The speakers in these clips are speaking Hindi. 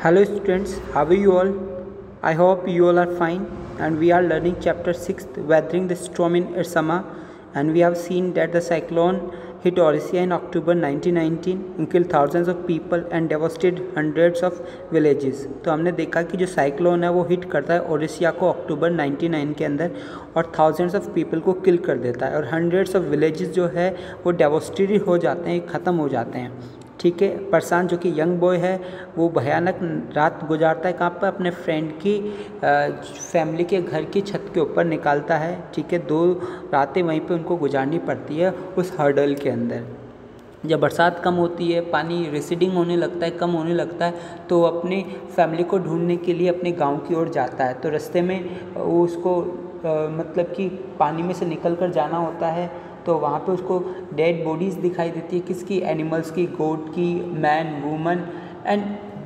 Hello students, how are you all? I hope you all are fine, and we are learning chapter 6, Weathering the Storm in Irma, and we have seen that the cyclone hit Orissa in October 1919 and killed thousands of people and devastated hundreds of villages. तो हमने देखा कि जो साइक्लोन है वो हिट करता है ओडिशा को अक्टूबर 1999 के अंदर और थाउजेंड्स ऑफ पीपल को किल कर देता है और हंड्रेड्स ऑफ विलेजेस जो है वो डेवास्टेटेड हो जाते हैं, ख़त्म हो जाते हैं। ठीक है, प्रशांत जो कि यंग बॉय है वो भयानक रात गुजारता है कहाँ पर, अपने फ्रेंड की फैमिली के घर की छत के ऊपर निकालता है। ठीक है, 2 रातें वहीं पे उनको गुजारनी पड़ती है उस हर्डल के अंदर। जब बरसात कम होती है, पानी रिसीडिंग होने लगता है, कम होने लगता है, तो वो अपनी फैमिली को ढूंढने के लिए अपने गांव की ओर जाता है। तो रास्ते में वो उसको मतलब कि पानी में से निकल कर जाना होता है, तो वहाँ पे उसको डेड बॉडीज़ दिखाई देती है, किसकी, एनिमल्स की, गोट की, मैन, वूमन एंड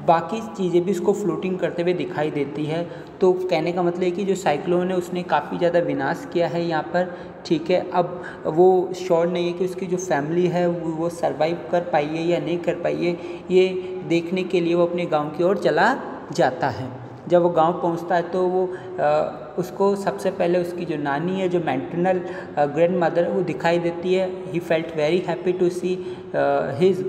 बाकी चीज़ें भी उसको फ्लोटिंग करते हुए दिखाई देती है। तो कहने का मतलब है कि जो साइक्लोन है उसने काफ़ी ज़्यादा विनाश किया है यहाँ पर। ठीक है, अब वो श्योर नहीं है कि उसकी जो फैमिली है वो सर्वाइव कर पाई है या नहीं कर पाई है। ये देखने के लिए वो अपने गाँव की ओर चला जाता है। जब वो गांव पहुंचता है तो वो उसको सबसे पहले उसकी जो नानी है, जो मैटरनल ग्रैंड मदर वो दिखाई देती है। He felt very happy to see his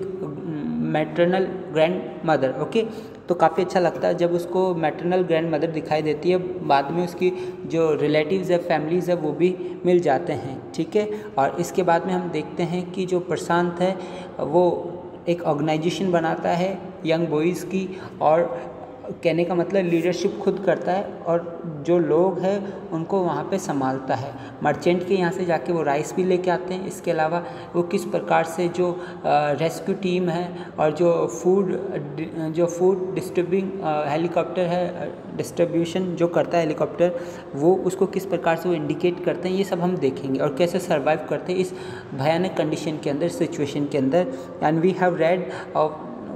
maternal grand mother. Okay, तो काफ़ी अच्छा लगता है जब उसको मैटरनल ग्रैंड मदर दिखाई देती है। बाद में उसकी जो रिलेटिव्स है, फैमिलीज़ है, वो भी मिल जाते हैं। ठीक है, और इसके बाद में हम देखते हैं कि जो प्रशांत है वो एक ऑर्गेनाइजेशन बनाता है यंग बॉयज़ की, और कहने का मतलब लीडरशिप खुद करता है और जो लोग हैं उनको वहाँ पे संभालता है। मर्चेंट के यहाँ से जाके वो राइस भी लेके आते हैं। इसके अलावा वो किस प्रकार से जो रेस्क्यू टीम है और जो फूड डिस्ट्रीब्यूटिंग हेलीकॉप्टर है, डिस्ट्रीब्यूशन जो करता है हेलीकॉप्टर, वो उसको किस प्रकार से वो इंडिकेट करते हैं, ये सब हम देखेंगे और कैसे सर्वाइव करते हैं इस भयानक कंडीशन के अंदर, सिचुएशन के अंदर। And we have read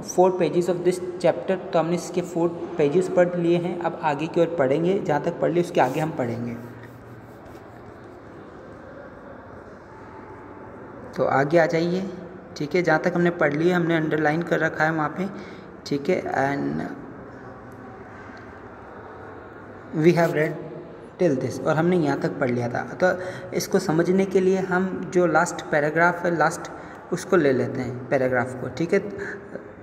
4 pages of this chapter. तो हमने इसके 4 पेजेस पढ़ लिए हैं। अब आगे की ओर पढ़ेंगे, जहाँ तक पढ़ लिए उसके आगे हम पढ़ेंगे। तो आगे आ जाइए। ठीक है, जहाँ तक हमने पढ़ लिए हमने अंडरलाइन कर रखा है वहाँ पे। ठीक है, and we have read till this, और हमने यहाँ तक पढ़ लिया था। तो इसको समझने के लिए हम जो लास्ट पैराग्राफ है, लास्ट उसको ले लेते हैं पैराग्राफ को। ठीक है,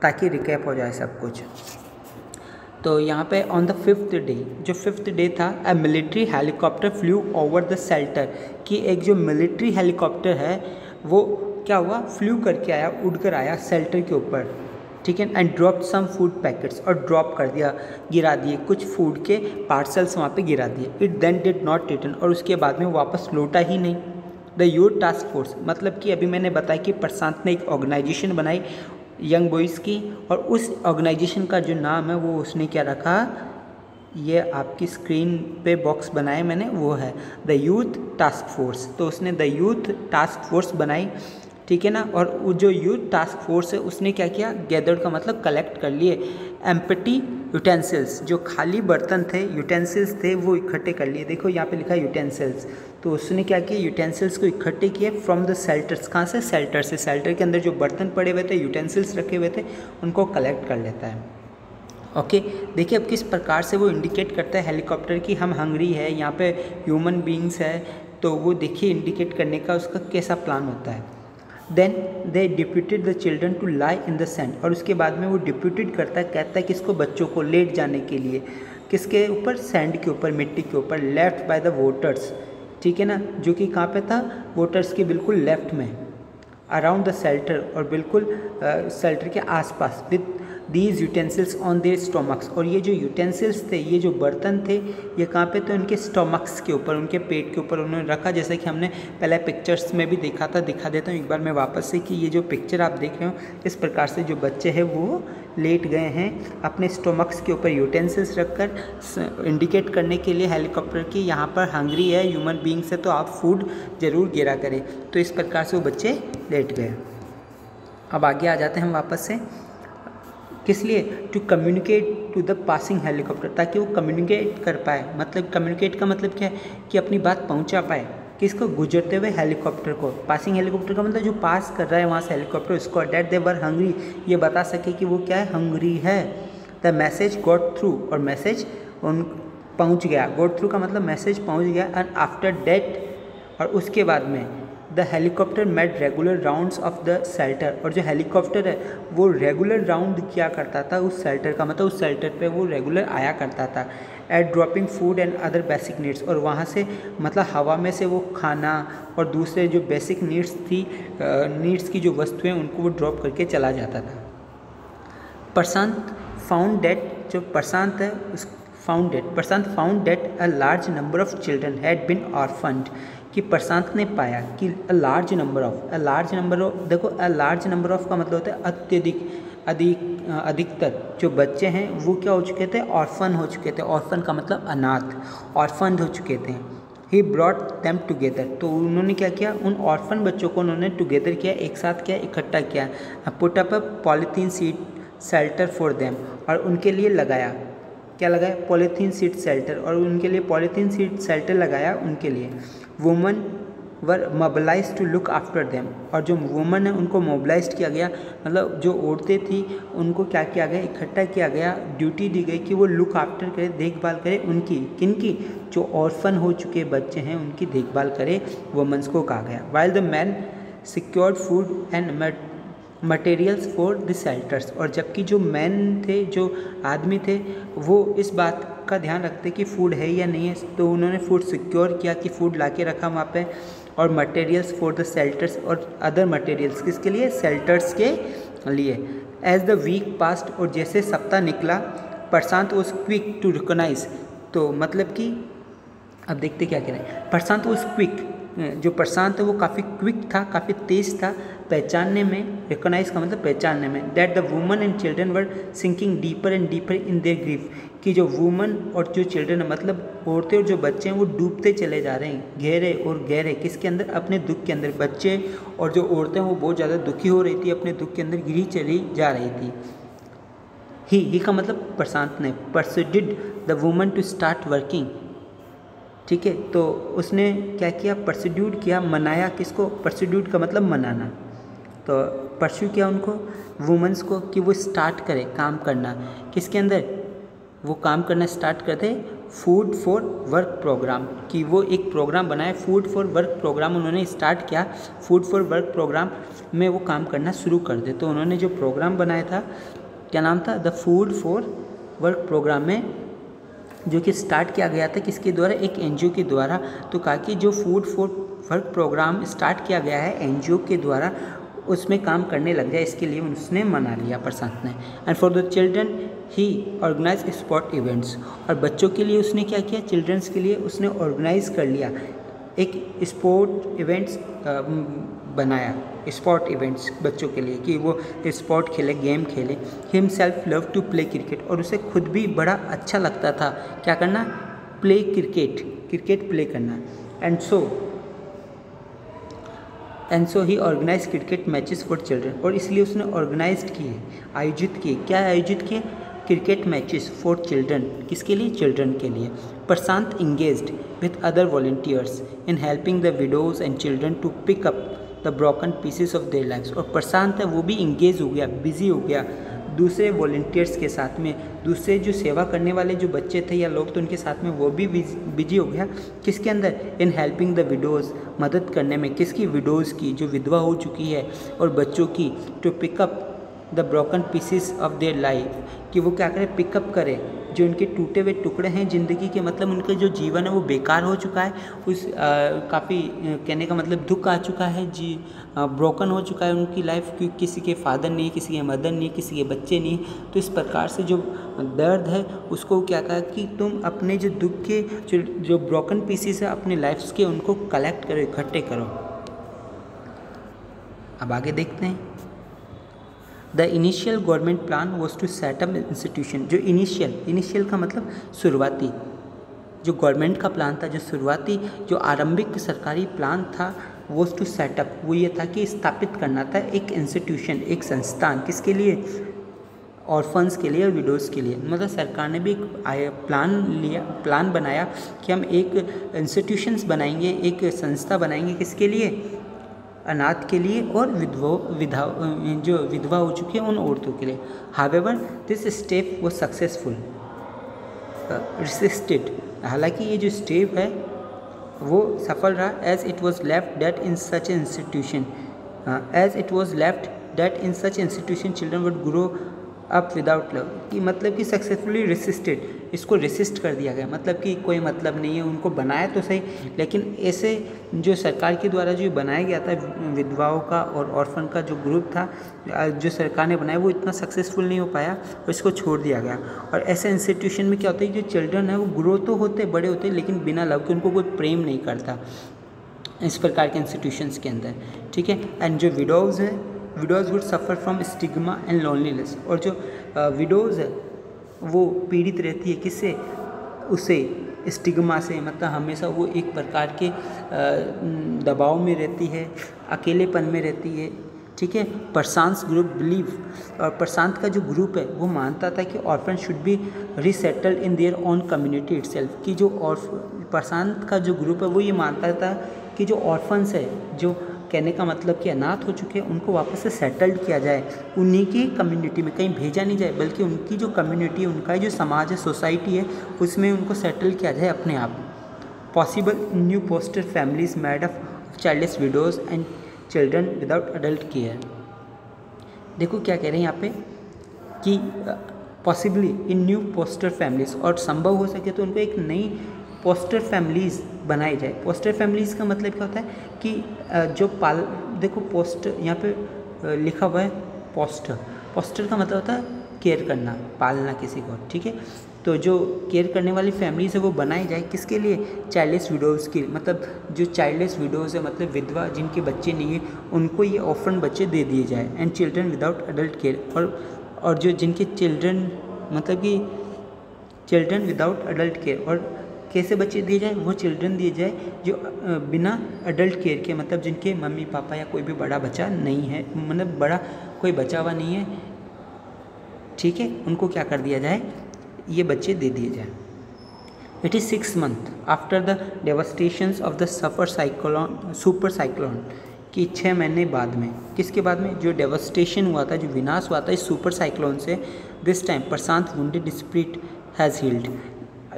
ताकि रिकैप हो जाए सब कुछ। तो यहाँ पे ऑन द 5th डे, जो 5th डे था, a military helicopter flu over the shelter, कि एक जो मिलिट्री हेलीकॉप्टर है वो क्या हुआ, फ्लू करके आया, उड़कर आया शेल्टर के ऊपर। ठीक है, and drop some food packets, और ड्रॉप कर दिया, गिरा दिए कुछ फूड के पार्सल्स वहाँ पे गिरा दिए। It then did not return, और उसके बाद में वापस लौटा ही नहीं। द यूथ टास्क फोर्स, मतलब कि अभी मैंने बताया कि प्रशांत ने एक ऑर्गेनाइजेशन बनाई यंग बॉयज़ की, और उस ऑर्गेनाइजेशन का जो नाम है वो उसने क्या रखा, ये आपकी स्क्रीन पे बॉक्स बनाए मैंने, वो है द यूथ टास्क फोर्स। तो उसने द यूथ टास्क फोर्स बनाई। ठीक है ना, और वो जो यूथ टास्क फोर्स है उसने क्या किया, गैदर्ड का मतलब कलेक्ट कर लिए एम्प्टी यूटेंसिल्स, जो खाली बर्तन थे, यूटेंसिल्स थे, वो इकट्ठे कर लिए। देखो यहाँ पे लिखा है यूटेंसिल्स। तो उसने क्या किया, यूटेंसिल्स को इकट्ठे किए फ्रॉम द शेल्टर्स। कहाँ से, शेल्टर से। शेल्टर के अंदर जो बर्तन पड़े हुए थे, यूटेंसिल्स रखे हुए थे, उनको कलेक्ट कर लेता है। ओके, देखिए अब किस प्रकार से वो इंडिकेट करता है हेलीकॉप्टर की हम हंग्री है, यहाँ पे ह्यूमन बींग्स है। तो वो देखिए इंडिकेट करने का उसका कैसा प्लान होता है। Then they deputed the children to lie in the sand, और उसके बाद में वो डिप्यूटेड करता है, कहता है किसको, बच्चों को लेट जाने के लिए, किसके ऊपर, सैंड के ऊपर, मिट्टी के ऊपर, लेफ्ट बाय द वोटर्स। ठीक है ना, जो कि कहाँ पे था, वोटर्स के बिल्कुल लेफ्ट में, अराउंड द शेल्टर, और बिल्कुल शेल्टर के आसपास, with these utensils on their stomachs, और ये जो यूटेंसिल्स थे, ये जो बर्तन थे, ये कहाँ पे, तो उनके स्टोमक्स के ऊपर, उनके पेट के ऊपर उन्होंने रखा। जैसे कि हमने पहले पिक्चर्स में भी देखा था, दिखा देता हूँ एक बार मैं वापस से, कि ये जो पिक्चर आप देख रहे हो, इस प्रकार से जो बच्चे हैं वो लेट गए हैं अपने स्टोमक्स के ऊपर यूटेंसिल्स रखकर, इंडिकेट करने के लिए हेलीकॉप्टर की यहाँ पर हंग्री है, ह्यूमन बींग्स है, तो आप फूड ज़रूर गिरा करें। तो इस प्रकार से वो बच्चे लेट गए। अब आगे आ जाते हैं हम वापस से, किस लिए, to communicate to the passing helicopter, ताकि वो कम्युनिकेट कर पाए। मतलब कम्युनिकेट का मतलब क्या है, कि अपनी बात पहुंचा पाए, किसको, गुजरते हुए हेलीकॉप्टर को। पासिंग हेलीकॉप्टर का मतलब जो पास कर रहा है वहाँ से हेलीकॉप्टर, उसको, डेट दे वर हंग्री, ये बता सके कि वो क्या है, हंग्री है। द मैसेज गॉट थ्रू, और मैसेज उन पहुंच गया, गॉट थ्रू का मतलब मैसेज पहुंच गया, एंड आफ्टर डेट, और उसके बाद में the helicopter made regular rounds of the shelter, और जो हेलीकॉप्टर है वो रेगुलर राउंड किया करता था उस शेल्टर का, मतलब उस शेल्टर पे वो रेगुलर आया करता था, at dropping food and other basic needs, और वहाँ से मतलब हवा में से वो खाना और दूसरे जो बेसिक नीड्स थी, नीड्स की जो वस्तुएं उनको वो ड्रॉप करके चला जाता था। प्रशांत फाउंड डेट, जो प्रशांत है उस Prashant found that a large number of children had been orphaned, कि प्रशांत ने पाया कि अ लार्ज नंबर ऑफ, देखो अ लार्ज नंबर ऑफ का मतलब होता है अत्यधिक, अधिकतर जो बच्चे हैं वो क्या हो चुके थे, ऑर्फन हो चुके थे। ऑर्फन का मतलब अनाथ, ऑर्फन हो चुके थे। ही ब्रॉट देम टुगेदर, तो उन्होंने क्या किया, उन ऑर्फन बच्चों को उन्होंने टुगेदर किया, एक साथ किया, इकट्ठा किया। Put up a polythene seat shelter for them, और उनके लिए लगाया, क्या लगाया, पॉलीथीन सीट शेल्टर, और उनके लिए पॉलीथीन सीट शेल्टर लगाया उनके लिए। Women were mobilise to look after them, और जो वुमन है उनको मोबिलाइज किया गया, मतलब जो औरतें थी उनको क्या किया गया, इकट्ठा किया गया, ड्यूटी दी गई कि वो लुक आफ्टर करे, देखभाल करे उनकी, किनकी, जो ऑर्फन हो चुके बच्चे हैं उनकी देखभाल करे, वुमेंस को कहा गया। While the man secured food and materials for the shelters, और जबकि जो मैन थे, जो आदमी थे, वो इस बात का ध्यान रखते कि फूड है या नहीं है, तो उन्होंने फूड सिक्योर किया कि फूड ला के रखा वहाँ पे, और मटेरियल्स फॉर द शेल्टर्स, और अदर मटेरियल्स किसके लिए, शेल्टर्स के लिए। एज द वीक पास्ट, और जैसे सप्ताह निकला, प्रशांत वॉज क्विक टू रिकॉग्नाइज, तो मतलब कि अब देखते क्या कह रहे हैं, प्रशांत वॉज क्विक, जो प्रशांत है वो काफ़ी क्विक था, काफ़ी तेज़ था पहचानने में, रिकॉग्नाइज का मतलब पहचानने में, that the women and children were sinking deeper and deeper in their grief, कि जो वुमन और जो चिल्ड्रन है, मतलब औरतें और जो बच्चे हैं वो डूबते चले जा रहे हैं, गहरे और गहरे, किसके अंदर, अपने दुख के अंदर। बच्चे और जो औरतें वो बहुत ज़्यादा दुखी हो रही थी, अपने दुख के अंदर गिरी चली जा रही थी। ही का मतलब प्रशांत ने, persuaded the woman to start working, ठीक है, तो उसने क्या किया, परस्यूड किया, मनाया किसको, परस्यूड का मतलब मनाना, तो परस्यू किया उनको, वुमेंस को, कि वो स्टार्ट करे काम करना, किसके अंदर, वो काम करना स्टार्ट करते, फूड फॉर वर्क प्रोग्राम, कि वो एक प्रोग्राम बनाए, फूड फॉर वर्क प्रोग्राम उन्होंने स्टार्ट किया, फूड फॉर वर्क प्रोग्राम में वो काम करना शुरू कर दे। तो उन्होंने जो प्रोग्राम बनाया था, क्या नाम था, the food for work programme में, जो कि स्टार्ट किया गया था किसके द्वारा, एक एनजीओ के द्वारा। तो कहा कि जो food for work programme start किया गया है एनजीओ के द्वारा, उसमें काम करने लग जाए, इसके लिए उसने मना लिया प्रशांत ने। And for the children he organise sport events, और बच्चों के लिए उसने क्या किया, चिल्ड्रंस के लिए उसने ऑर्गेनाइज कर लिया, एक स्पोर्ट इवेंट्स बनाया, स्पोर्ट इवेंट्स बच्चों के लिए, कि वो स्पोर्ट खेले, गेम खेले। Himself love to play cricket, और उसे खुद भी बड़ा अच्छा लगता था क्या करना, प्ले क्रिकेट प्ले करना। And so he organise cricket matches for children, और इसलिए उसने ऑर्गेनाइज्ड किए, आयोजित किए, क्या आयोजित किए, क्रिकेट मैचेस फॉर चिल्ड्रन, किसके लिए, चिल्ड्रन के लिए। Prashant engaged with other volunteers in helping the widows and children to pick up the broken pieces of their lives, और प्रशांत है वो भी इंगेज हो गया, बिजी हो गया दूसरे वॉलंटियर्स के साथ में, दूसरे जो सेवा करने वाले जो बच्चे थे या लोग, तो उनके साथ में वो भी बिजी हो गया, किसके अंदर, इन हेल्पिंग द विडोज़, मदद करने में, किसकी, विडोज़ की, जो विधवा हो चुकी है, और बच्चों की, to pick up the broken pieces of their life, कि वो क्या करें, पिकअप करें जो उनके टूटे हुए टुकड़े हैं ज़िंदगी के, मतलब उनका जो जीवन है वो बेकार हो चुका है, उस काफ़ी कहने का मतलब दुख आ चुका है जी, ब्रोकन हो चुका है उनकी लाइफ, क्योंकि किसी के फादर नहीं है, किसी के मदर नहीं है, किसी के बच्चे नहीं है। तो इस प्रकार से जो दर्द है उसको क्या कहा कि तुम अपने जो दुख के जो ब्रोकन पीसेस है अपने लाइफ्स के, उनको कलेक्ट करो, इकट्ठे करो। अब आगे देखते हैं। The initial government plan was to set up institution, जो इनिशियल का मतलब शुरुआती, जो गवर्नमेंट का प्लान था, जो शुरुआती जो आरंभिक सरकारी प्लान था, वो टू सेटअप, वो ये था कि स्थापित करना था एक इंस्टीट्यूशन, एक संस्थान, किसके लिए, ऑर्फन्स के लिए और विडोज़ के लिए। मतलब सरकार ने भी एक प्लान बनाया कि हम एक इंस्टीट्यूशंस बनाएंगे, एक संस्था बनाएंगे, किसके लिए, अनाथ के लिए और जो विधवा हो चुकी है उन औरतों के लिए। However this step was successful resisted, हालांकि ये जो स्टेप है वो सफल रहा। As it was left that in such institution children would grow up without love, कि मतलब कि सक्सेसफुली रेसिस्टेड, इसको रेसिस्ट कर दिया गया, मतलब कि कोई मतलब नहीं है, उनको बनाया तो सही, लेकिन ऐसे जो सरकार के द्वारा जो बनाया गया था विधवाओं का और ऑर्फन का जो ग्रुप था जो सरकार ने बनाया वो इतना सक्सेसफुल नहीं हो पाया और इसको छोड़ दिया गया। और ऐसे इंस्टीट्यूशन में क्या होता है, जो चिल्ड्रन है वो ग्रो तो होते बड़े होते लेकिन बिना लव के, उनको कोई प्रेम नहीं करता इस प्रकार के इंस्टीट्यूशंस के अंदर, ठीक है। एंड जो विडोज़ है, widows would suffer from stigma and loneliness, और जो विडोज़ है वो पीड़ित रहती है किससे, उसे स्टिग्मा से, मतलब हमेशा वो एक प्रकार के दबाव में रहती है, अकेलेपन में रहती है, ठीक है। प्रशांत ग्रुप बिलीव, और प्रशांत का जो ग्रुप है वो मानता था कि orphan should be resettled in their own community itself, कि जो प्रशांत का जो ग्रुप है वो ये मानता था कि जो ऑर्फन्स है, जो कहने का मतलब कि अनाथ हो चुके हैं, उनको वापस से सेटल्ड किया जाए उन्हीं की कम्युनिटी में, कहीं भेजा नहीं जाए, बल्कि उनकी जो कम्युनिटी है, उनका जो समाज है, सोसाइटी है, उसमें उनको सेटल किया जाए अपने आप। Possible new poster families made of childless widows and children without adult care. देखो क्या कह रहे हैं यहाँ पे कि पॉसिबली इन न्यू पोस्टर फैमिलीज, और संभव हो सके तो उनको एक नई पोस्टर फैमिलीज़ बनाई जाए। पोस्टर फैमिलीज़ का मतलब क्या होता है कि जो देखो पोस्ट यहाँ पे लिखा हुआ है पोस्टर, पोस्टर का मतलब होता है केयर करना, पालना किसी को, ठीक है। तो जो केयर करने वाली फैमिलीज़ है वो बनाई जाए, किसके लिए, चाइल्डलेस विडोज़ के लिए, मतलब जो चाइल्डलेस विडोज़ है मतलब विधवा जिनके बच्चे नहीं है, उनको ये ऑर्फन बच्चे दे दिए जाए। And children without adult care, और जो जिनके चिल्ड्रन मतलब कि चिल्ड्रन विदाउट अडल्ट केयर, और कैसे बच्चे दिए जाए, वो चिल्ड्रन दिए जाए जो बिना अडल्ट केयर के, मतलब जिनके मम्मी पापा या कोई भी बड़ा बच्चा नहीं है, मतलब बड़ा कोई बचा हुआ नहीं है, ठीक है, उनको क्या कर दिया जाए, ये बच्चे दे दिए जाए। It is 6 months after the devastations of the super cyclone, कि 6 महीने बाद में, किसके बाद में, जो डेवास्टेशन हुआ था, जो विनाश हुआ था इस सुपर साइक्लोन से, this time Prashant wounded spirit has healed.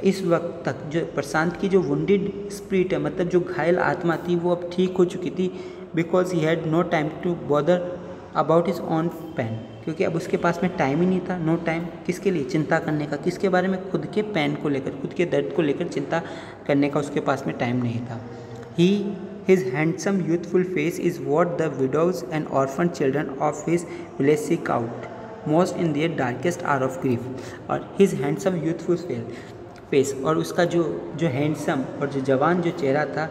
इस वक्त तक जो प्रशांत की जो वुंडेड स्पिरिट है, मतलब जो घायल आत्मा थी, वो अब ठीक हो चुकी थी, because he had no time to bother about his own pain, क्योंकि अब उसके पास में टाइम ही नहीं था, नो टाइम किसके लिए, चिंता करने का, किसके बारे में, खुद के पेन को लेकर, खुद के दर्द को लेकर चिंता करने का उसके पास में टाइम नहीं था। His handsome youthful face is what the widows and orphan children of his village seek out most in their darkest hour of grief। और his handsome youthful face, और उसका जो हैंडसम और जो जवान जो चेहरा था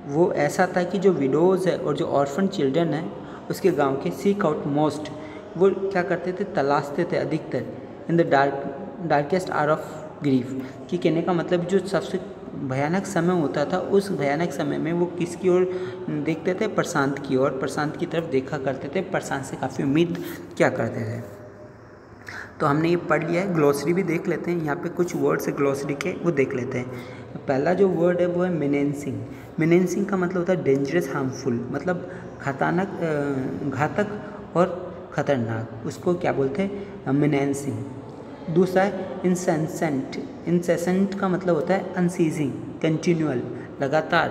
वो ऐसा था कि जो विडोज़ है और जो ऑर्फन चिल्ड्रन है उसके गांव के, सीक आउट मोस्ट, वो क्या करते थे, तलाशते थे अधिकतर, in the darkest hour of grief, कि कहने का मतलब जो सबसे भयानक समय होता था, उस भयानक समय में वो किसकी ओर देखते थे, प्रशांत की ओर, प्रशांत की तरफ देखा करते थे, प्रशांत से काफ़ी उम्मीद क्या करते थे। तो हमने ये पढ़ लिया है, ग्लॉसरी भी देख लेते हैं, यहाँ पे कुछ वर्ड्स है ग्लॉसरी के, वो देख लेते हैं। पहला जो वर्ड है वो है मेनेंसिंग। मेनेंसिंग का मतलब होता है डेंजरस, हार्मफुल, मतलब घातक और ख़तरनाक, उसको क्या बोलते हैं, मेनेंसिंग। दूसरा है इंसेंसेंट। इंसेसेंट का मतलब होता है अनसीजिंग, कंटिन्यूअल, लगातार,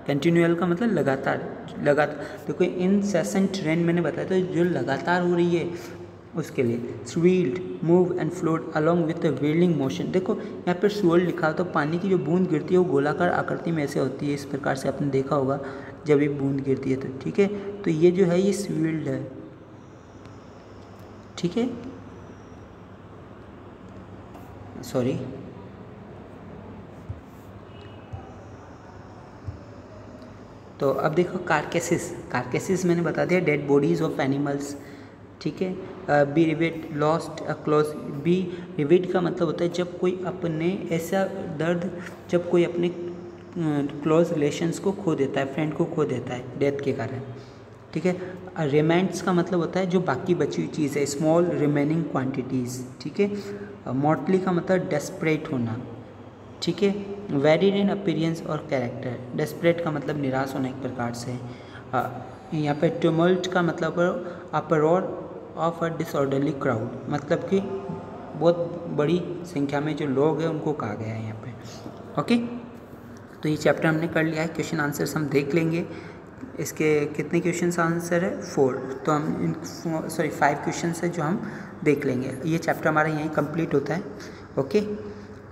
कंटिन्यूअल का मतलब लगातार। देखो इंसेसेंट रेन मैंने बताया तो जो लगातार हो रही है उसके लिए। Swirled, move and float along with the wheeling motion. देखो यहाँ पर स्वील्ड लिखा हो तो पानी की जो बूंद गिरती है वो गोलाकार आकृति में ऐसे होती है, इस प्रकार से आपने देखा होगा जब ये बूंद गिरती है तो, ठीक है। तो ये जो है ये स्वील्ड है, ठीक है, सॉरी, तो अब देखो कार्केसिस। कार्केसिस मैंने बता दिया, डेड बॉडीज ऑफ एनिमल्स, ठीक है। Bereaved, lost a close. Bereaved का मतलब होता है जब कोई अपने ऐसा दर्द, जब कोई अपने क्लोज रिलेशंस को खो देता है, फ्रेंड को खो देता है डेथ के कारण, ठीक है। रिमेंट्स का मतलब होता है जो बाकी बची हुई चीज़ है, स्मॉल रिमेनिंग क्वांटिटीज़, ठीक है। मॉर्टली का मतलब डेस्परेट होना, ठीक है। वेरिड इन अपीयरेंस और कैरेक्टर। डेस्परेट का मतलब निराश होना एक प्रकार से। यहाँ पे टुमल्ट का मतलब अपरोर ऑफ अ डिसऑर्डरली क्राउड, मतलब कि बहुत बड़ी संख्या में जो लोग हैं उनको कहा गया है यहाँ पे। ओके, तो ये चैप्टर हमने कर लिया है। क्वेश्चन आंसर्स हम देख लेंगे। इसके कितने क्वेश्चन आंसर है? 4। तो हम 5 क्वेश्चन है जो हम देख लेंगे। ये चैप्टर हमारा यहीं कंप्लीट होता है। Okay,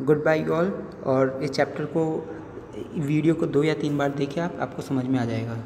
good bye all. और इस चैप्टर को वीडियो को 2 या 3 बार देखिए, आपको समझ में आ जाएगा।